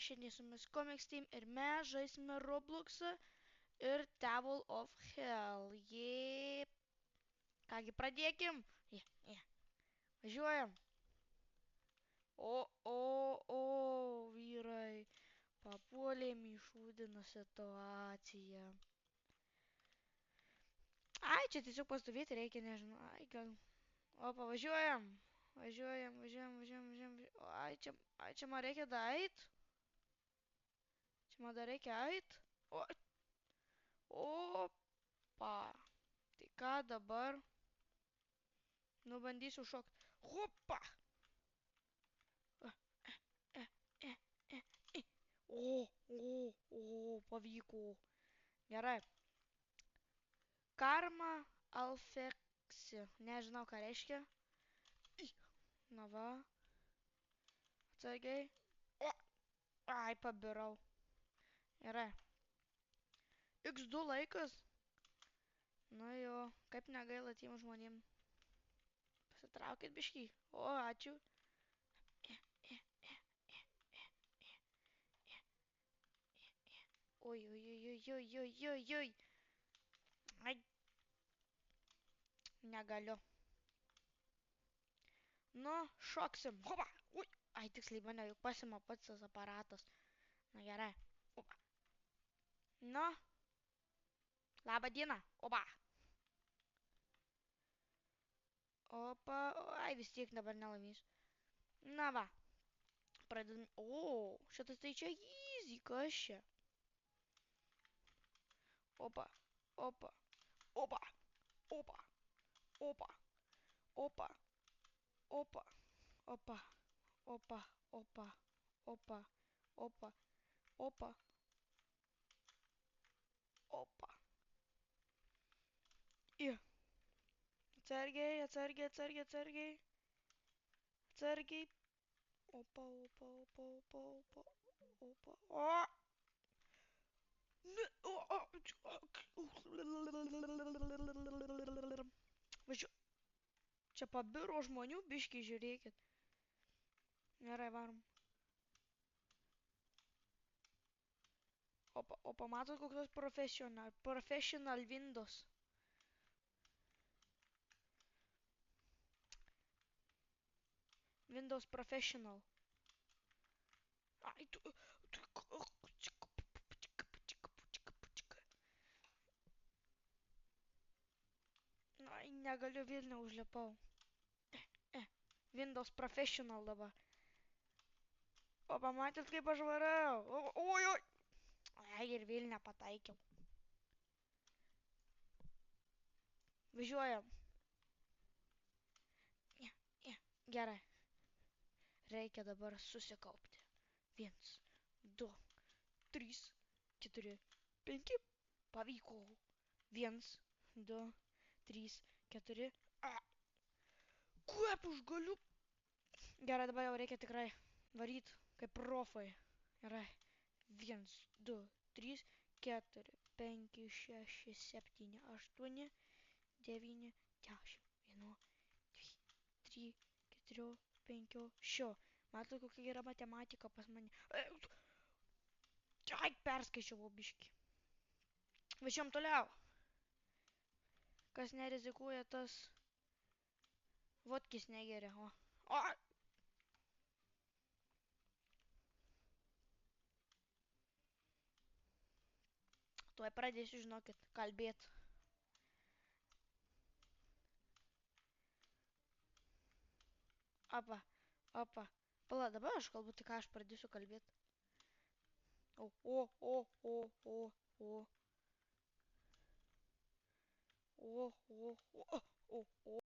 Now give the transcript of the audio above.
šiandien su mumis Comics Team ir mes žaisime Robloxą ir Devil of Hell. Jep. Kągi, pradėkim. Važiuojam. Vyrai. Papuolėm į šūdiną situaciją. Ai, čia tiesiog pastovėti reikia, nežinau. Ai, gal. Opa, važiuojam. Važiuojam. Ai, čia man reikia daeit. Čia man dar reikia eit. Opa. Tai ką dabar? Nu, bandysiu šokti. Hopa. Pavyko. Gerai. Karma alfeksi. Nežinau, ką reiškia. Na va. Atsargiai. Ai, pabirau. Gerai. X2 laikas. Na jo, kaip negaila tiem žmonėm. Pasitraukit biškį. O, ačiū. Oi. Ai. Negaliu. Nu, šoksim. Hopa. Ui. Ai, tiksliai mane juk pasima pats tas aparatas. Na gerai. Opa. Nu. Labą dieną. Opa. Opa. Ai, vis tiek dabar nelaimys. Na va. Pradedam. O, šitas tai čia easy, kas čia? Opa. Ir. Atsargiai. Opa. O. Važiuoju. Čia pabiro žmonių biškį, žiūrėkit. Gerai, varom. Opa, matot kokios professional Windows. Windows Professional. Ai, tu. Ai, negaliu, vėl neužlipau. Windows Professional dabar. O pamatėt, kaip aš varau? Oi. Ai, ir vėl nepataikiau. Važiuojam. Gerai. Reikia dabar susikaupti. 1, 2, 3, 4, 5. Pavyko. 1, 2, 3, 4. Kaip aš galiu? Gerai, dabar jau reikia tikrai varyt kaip profai. Gerai. 1, 2, 3, 4, 5, 6, 7, 8, 9, 10. 1, 2, 3, 4, 5, 6. Matai, kokia yra matematika pas mane. Ai, perskaičiau biškį. Važiuojam toliau. Kas nerizikuoja, tas vodkis negeria. Tuoj pradėsiu, žinokit, kalbėt. Opa. Pala, dabar aš kalbu, tai ką aš pradėsiu kalbėt. O.